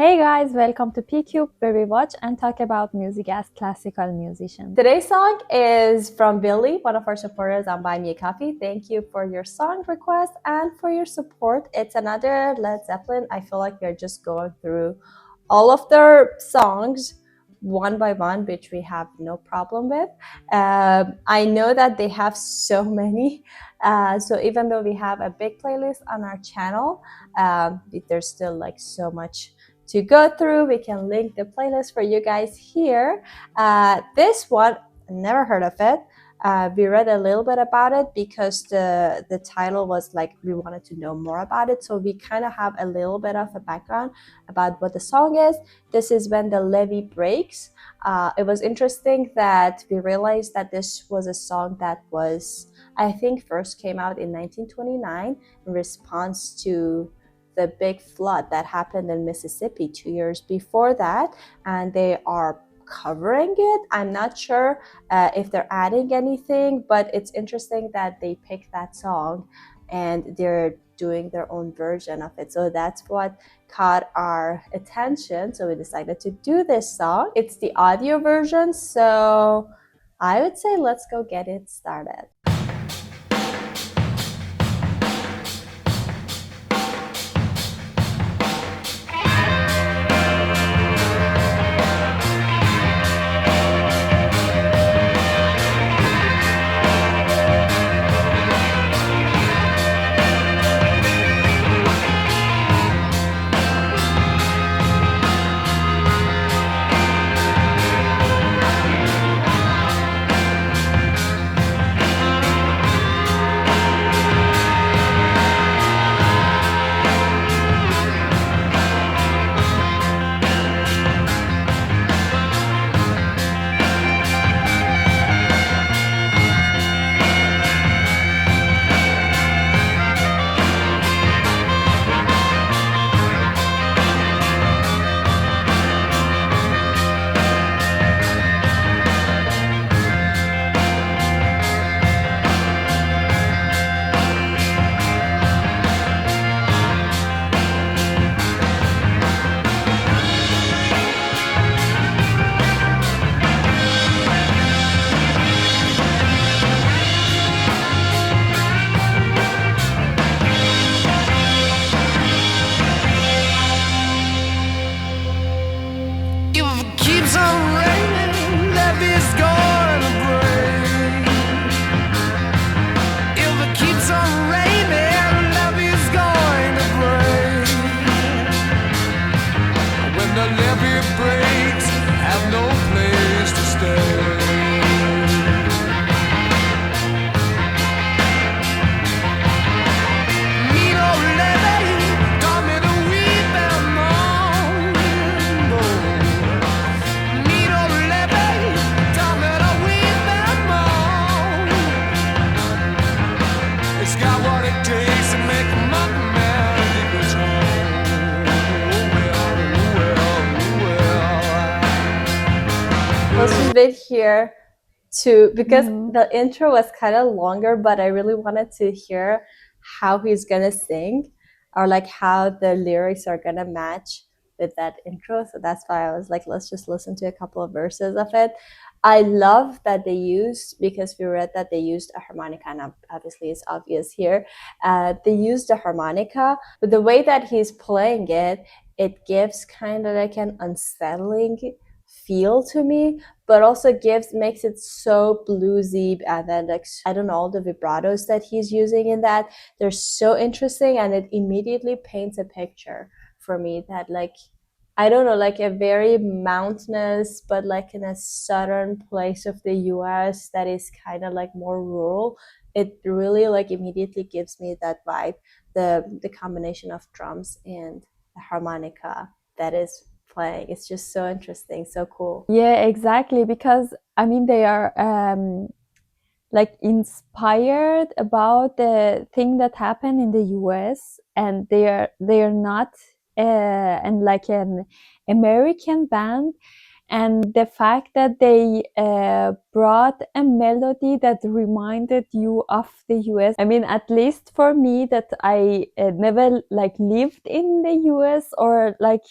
Hey guys, welcome to PCube, where we watch and talk about music as classical musicians. Today's song is from Billy, one of our supporters on Buy Me a Coffee. Thank you for your song request and for your support. It's another Led Zeppelin. I feel like we're just going through all of their songs one by one, which we have no problem with. I know that they have so many. So even though we have a big playlist on our channel, there's still like so much to go through. We can link the playlist for you guys here. This one, never heard of it. We read a little bit about it because the title was like we wanted to know more about it, so we kind of have a little bit of a background about what the song is. This is When the Levee Breaks. It was interesting that we realized that this was a song that was, I think, first came out in 1929 in response to the big flood that happened in Mississippi 2 years before that, and they are covering it. I'm not sure if they're adding anything, but it's interesting that they picked that song and they're doing their own version of it. So that's what caught our attention. So we decided to do this song. It's the audio version, so I would say let's go get it started. If it keeps on raining, levee's gonna break. If it keeps on raining, levee's going to break. When the levee breaks, have no place to stay. Mean old levee taught me to weep and moan. Mean old levee taught me to weep and moan. It's got what it takes to make a mountain man dig his home. Let's just wait here because the intro was kind of longer, but I really wanted to hear how he's gonna sing or like how the lyrics are gonna match with that intro. So that's why I was like, let's just listen to a couple of verses of it. I love that they used, because we read that they used a harmonica, and obviously it's obvious here. They used a harmonica, but the way that he's playing it, it gives kind of like an unsettling feel to me, but also makes it so bluesy. And then like, I don't know, all the vibratos that he's using in that, they're so interesting, and it immediately paints a picture for me that like, I don't know, like a very mountainous, but like in a southern place of the US that is kind of like more rural. It really like immediately gives me that vibe, the combination of drums and the harmonica that is playing. It's just so interesting, so cool. Yeah, exactly. Because I mean, they are like inspired about the thing that happened in the US, and they are not and like an American band, And the fact that they brought a melody that reminded you of the US. I mean, at least for me, that I never like lived in the US, or like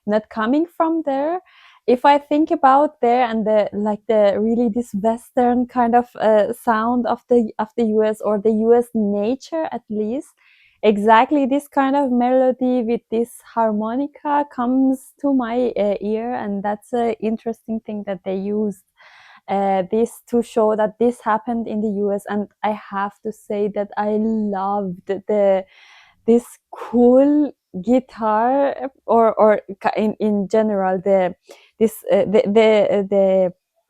not coming from there. If I think about there, and the like the really this Western kind of sound of the US, or the US nature, at least, exactly this kind of melody with this harmonica comes to my ear. And that's an interesting thing that they used this to show that this happened in the US. And I have to say that I loved this cool guitar, or in general, the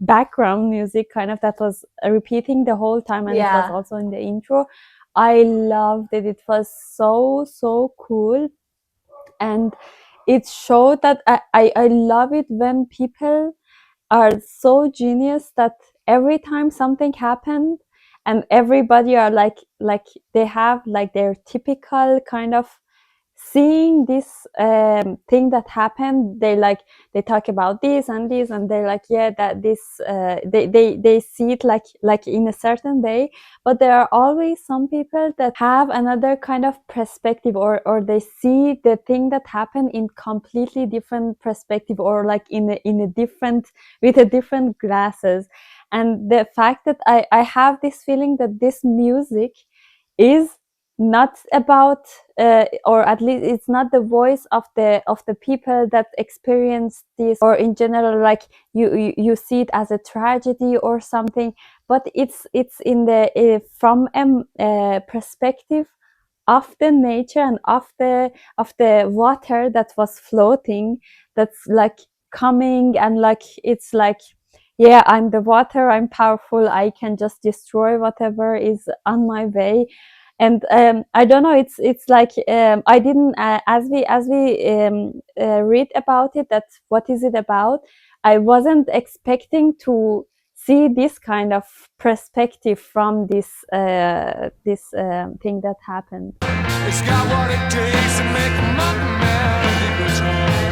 background music kind of that was repeating the whole time, and it was also in the intro. I loved it. It was so cool. And it showed that I love it when people are so genius that every time something happened, and everybody are like they have like their typical kind of seeing this thing that happened. They talk about this and this, and they're like, yeah, that this they see it like in a certain way. But there are always some people that have another kind of perspective, or they see the thing that happened in completely different perspective, or like in a different, with a different glasses. And the fact that I have this feeling that this music is not about or at least it's not the voice of the people that experience this, or in general, like you see it as a tragedy or something. But it's in the from a perspective of the nature, and of the water that was floating, that's like coming, and like it's like, yeah, I'm the water, I'm powerful, I can just destroy whatever is on my way. And I don't know, it's like I didn't as we read about it, that what is it about, I wasn't expecting to see this kind of perspective from this thing that happened. It's got what it takes to make a mountain man dig his hole.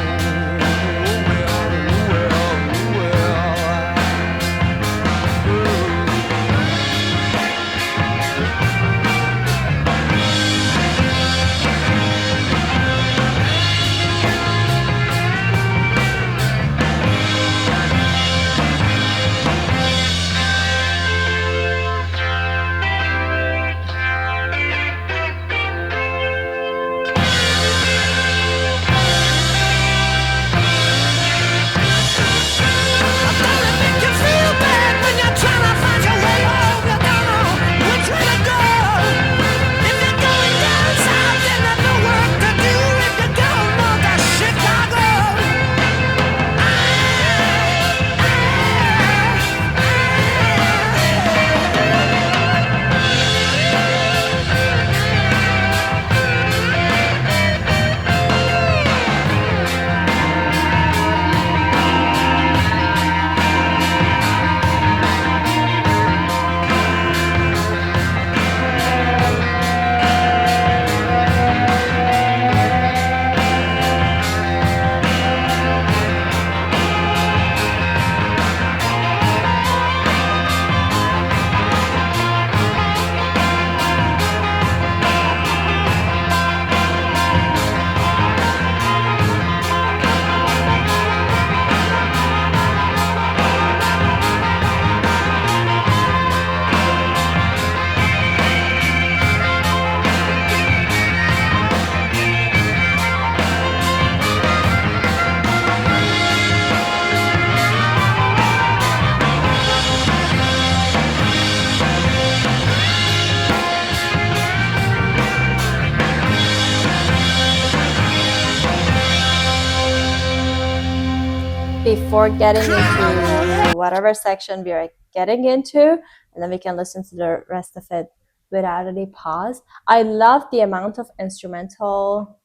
Before getting into whatever section we are getting into, and then we can listen to the rest of it without any pause. I love the amount of instrumental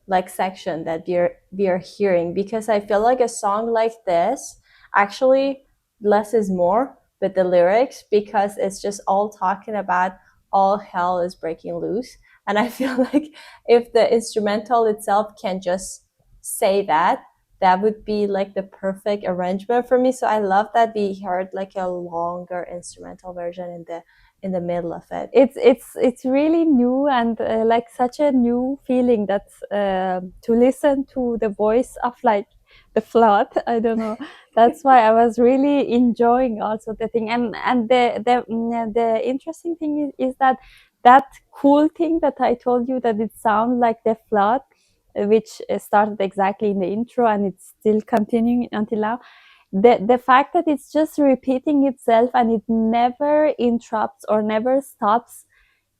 like section that we are hearing, because I feel like a song like this, actually less is more with the lyrics, because it's just all talking about all hell is breaking loose. And I feel like if the instrumental itself can just say that, that would be like the perfect arrangement for me. So I love that we heard like a longer instrumental version in the middle of it. It's really new and like such a new feeling that to listen to the voice of like the flood. I don't know. That's why I was really enjoying also the thing. And the interesting thing is that that cool thing that I told you, that it sounds like the flood, which started exactly in the intro and it's still continuing until now. The fact that it's just repeating itself and it never interrupts or never stops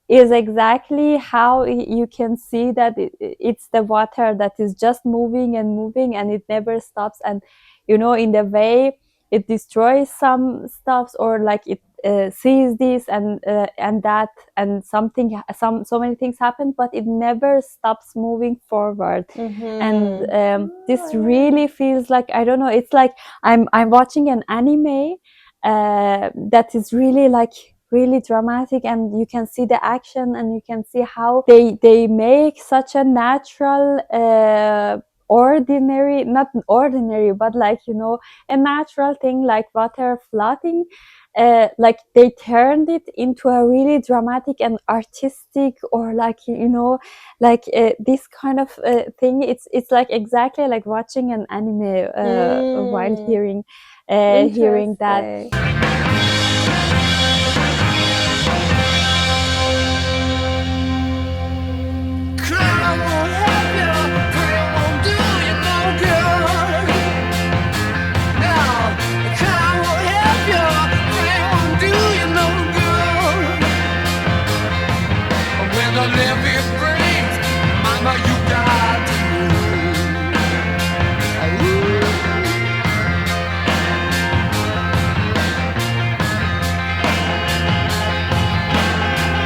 is exactly how you can see that it's the water that is just moving and moving and it never stops. And you know, in the way it destroys some stuffs, or like it sees this and that, and so many things happen, but it never stops moving forward. And this really feels like, I don't know, it's like I'm watching an anime that is really like really dramatic, and you can see the action and you can see how they make such a natural ordinary, not ordinary, but like, you know, a natural thing like water floating, like they turned it into a really dramatic and artistic, or like, you know, like this kind of thing. It's like exactly like watching an anime while hearing that. Cry won't help you, pray won't do you no good. No, cry won't help you, pray won't do you no good. When the levee breaks, mama, you got to move.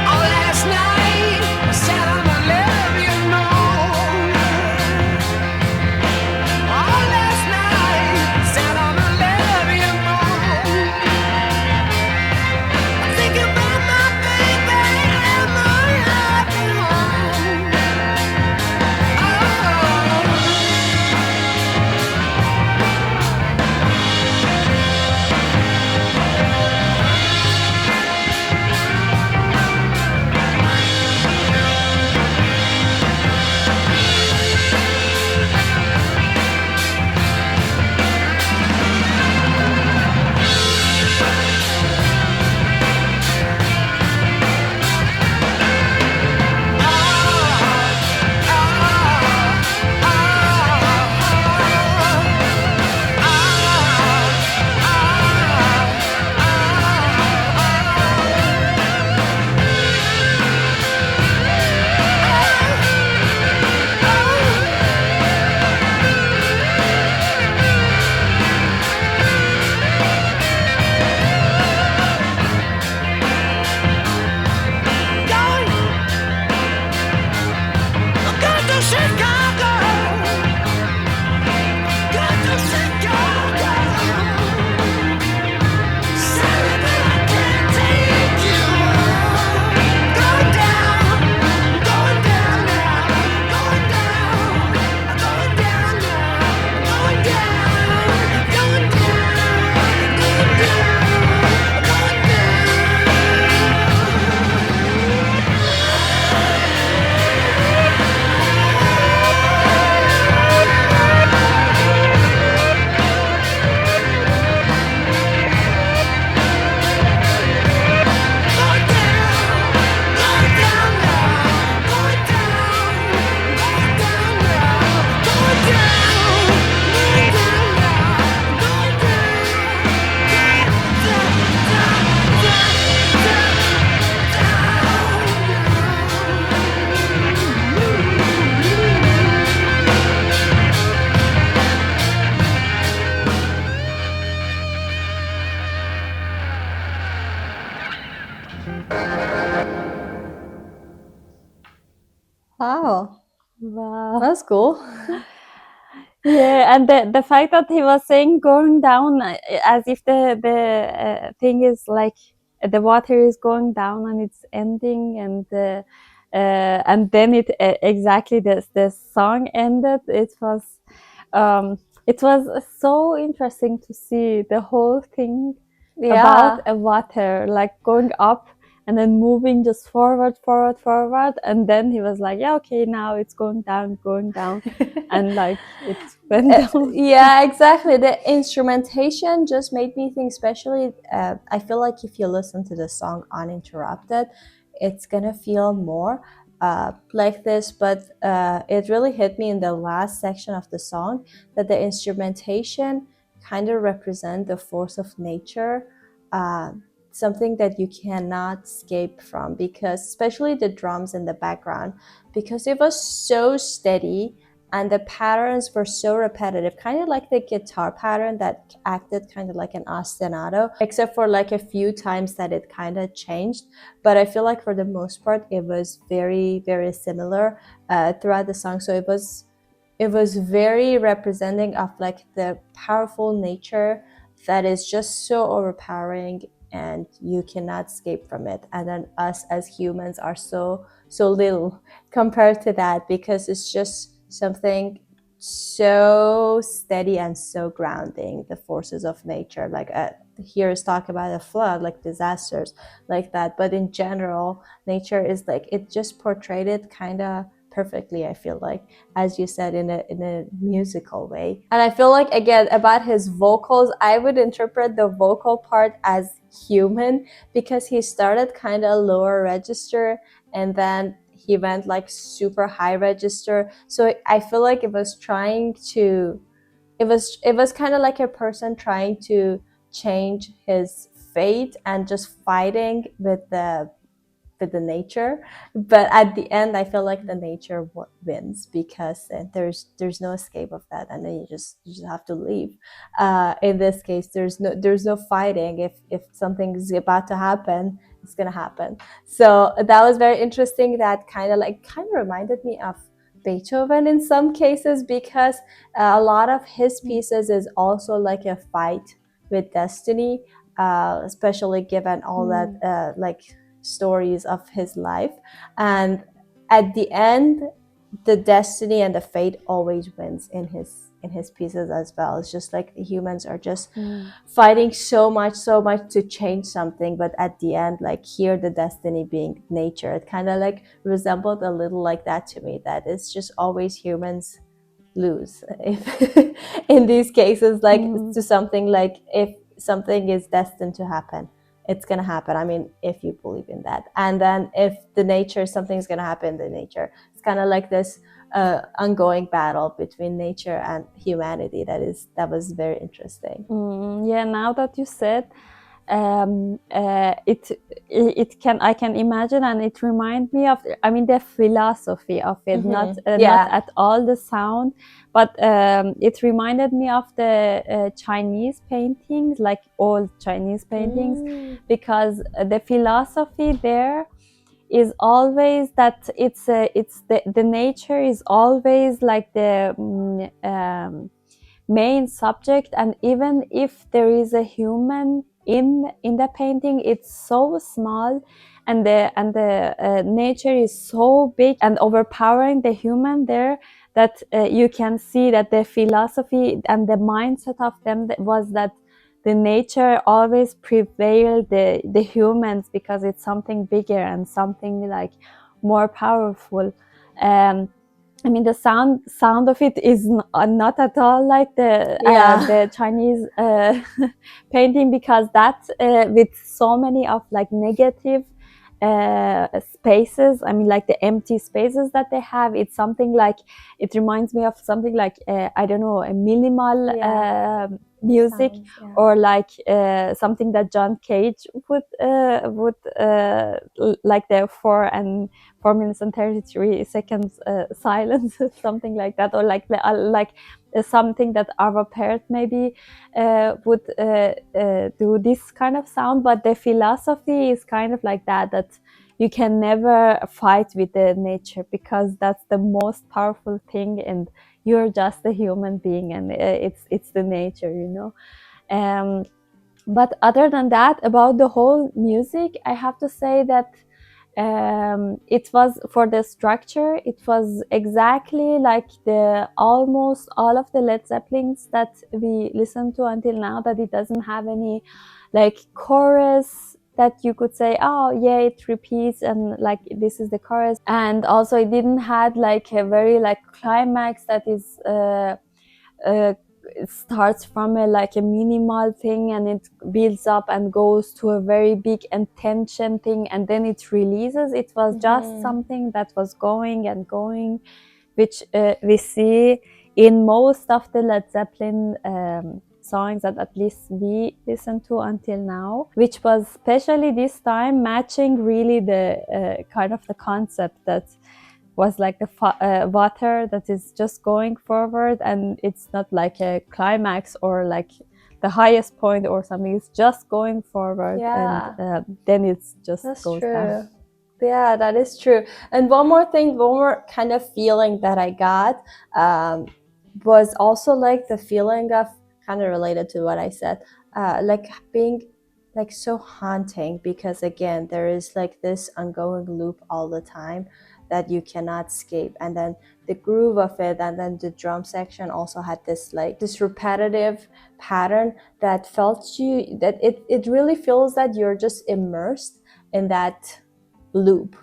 Oh, last night I sat on the levee, you know. Oh, last night I sat on the levee, you know. Thinking about my baby and my happy home. Wow, Wow. that's cool. Yeah, and the fact that he was saying going down, as if the thing is like the water is going down and it's ending, and then it exactly the song ended. It was it was so interesting to see the whole thing about Yeah. a water like going up and then moving just forward, forward, forward, and then he was like, yeah, okay, now it's going down, and like it went down. Yeah, exactly. The instrumentation just made me think, especially, I feel like if you listen to the song uninterrupted, it's gonna feel more like this. But it really hit me in the last section of the song that the instrumentation kind of represent the force of nature, uh, something that you cannot escape from, because especially the drums in the background, because it was so steady and the patterns were so repetitive, kind of like the guitar pattern that acted kind of like an ostinato, except for like a few times that it kind of changed. But I feel like for the most part it was very, very similar throughout the song. So it was very representing of like the powerful nature that is just so overpowering and you cannot escape from it. And then us as humans are so little compared to that, because it's just something so steady and so grounding, the forces of nature. Like here is talk about a flood, like disasters like that, but in general nature is like, it just portrayed it kind of perfectly, I feel like, as you said, in a musical way. And I feel like, again, about his vocals, I would interpret the vocal part as human, because he started kind of lower register and then he went like super high register. So I feel like it was kind of like a person trying to change his fate and just fighting with the nature. But at the end I feel like the nature wins, because there's no escape of that, and then you just have to leave. In this case there's no fighting. If something's about to happen, it's gonna happen. So that was very interesting. That kind of reminded me of Beethoven in some cases, because a lot of his pieces is also like a fight with destiny, especially given all that like stories of his life. And at the end the destiny and the fate always wins in his pieces as well. It's just like humans are just fighting so much to change something, but at the end, like here, the destiny being nature, it kind of like resembled a little like that to me, that it's just always humans lose if in these cases, like to something, like if something is destined to happen, it's gonna happen. I mean, if you believe in that. And then if the nature, something's gonna happen, the nature, it's kind of like this ongoing battle between nature and humanity. That was very interesting. Yeah, now that you said, I can imagine, and it reminds me of, I mean, the philosophy of it, not at all the sound, but it reminded me of the Chinese paintings, like old Chinese paintings, because the philosophy there is always that it's the nature is always like the main subject, and even if there is a human in the painting, it's so small, and the nature is so big and overpowering the human there, that you can see that the philosophy and the mindset of them was that the nature always prevailed the humans, because it's something bigger and something like more powerful. I mean, the sound of it is not at all like the Chinese painting, because that with so many of like negative spaces, I mean, like the empty spaces that they have, it's something like, it reminds me of something like I don't know, a minimal music, or like something that John Cage would like the 4 minutes and 33 seconds silence, something like that, or like something that Arvo Pärt maybe would do this kind of sound. But the philosophy is kind of like that you can never fight with the nature, because that's the most powerful thing, and you're just a human being, and it's the nature, you know. But other than that, about the whole music, I have to say that It was for the structure, it was exactly like the almost all of the Led Zeppelins that we listen to until now, that it doesn't have any like chorus that you could say, oh yeah, it repeats and like this is the chorus. And also it didn't had like a very like climax that is it starts from a like a minimal thing and it builds up and goes to a very big intention thing and then it releases. It was just something that was going and going, which we see in most of the Led Zeppelin songs that at least we listen to until now, which was especially this time matching really the kind of the concept that was like the water that is just going forward and it's not like a climax or like the highest point or something. It's just going forward. Yeah. And then it's just That's goes true. down. Yeah, that is true. And one more thing, one more kind of feeling that I got was also like the feeling of, kind of related to what I said, like being like so haunting, because again, there is like this ongoing loop all the time that you cannot escape. And then the groove of it, and then the drum section also had this like this repetitive pattern that felt you, that it really feels that you're just immersed in that loop,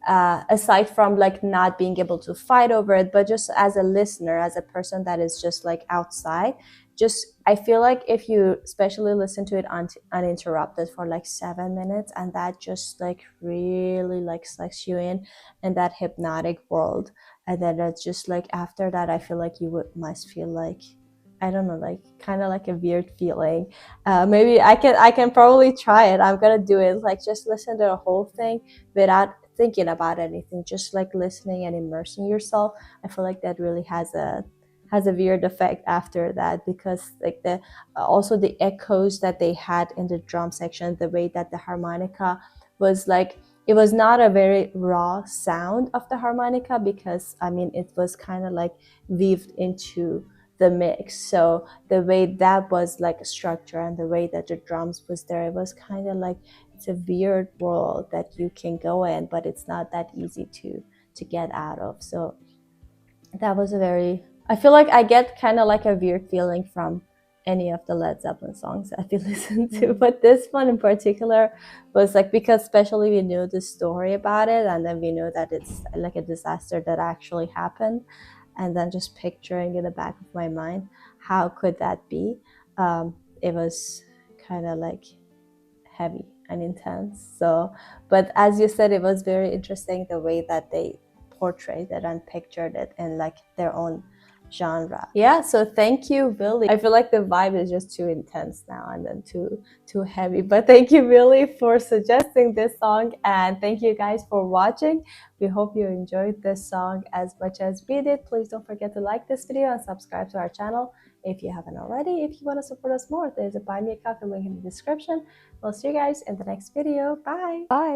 aside from like not being able to fight over it, but just as a listener, as a person that is just like outside, just I feel like if you especially listen to it uninterrupted for like 7 minutes, and that just like really like sucks you in that hypnotic world, and then it's just like after that I feel like you must feel like, I don't know, like kind of like a weird feeling. Maybe I can probably try it. I'm gonna do it. Like just listen to the whole thing without thinking about anything, just like listening and immersing yourself. I feel like that really has a weird effect after that, because like the also the echoes that they had in the drum section, the way that the harmonica was like, it was not a very raw sound of the harmonica, because I mean it was kind of like weaved into the mix. So the way that was like a structure and the way that the drums was there, it was kind of like, it's a weird world that you can go in, but it's not that easy to get out of. So that was a very, I feel like I get kind of like a weird feeling from any of the Led Zeppelin songs that we listen to, but this one in particular was like, because especially we knew the story about it, and then we know that it's like a disaster that actually happened, and then just picturing in the back of my mind how could that be, it was kind of like heavy and intense. So, but as you said, it was very interesting the way that they portrayed it and pictured it in like their own genre. Yeah, so thank you, Billy. I feel like the vibe is just too intense now and then too heavy. But thank you, Billy, for suggesting this song, and thank you guys for watching. We hope you enjoyed this song as much as we did. Please don't forget to like this video and subscribe to our channel if you haven't already. If you want to support us more, there's a Buy Me a Coffee link in the description. We'll see you guys in the next video. Bye. Bye.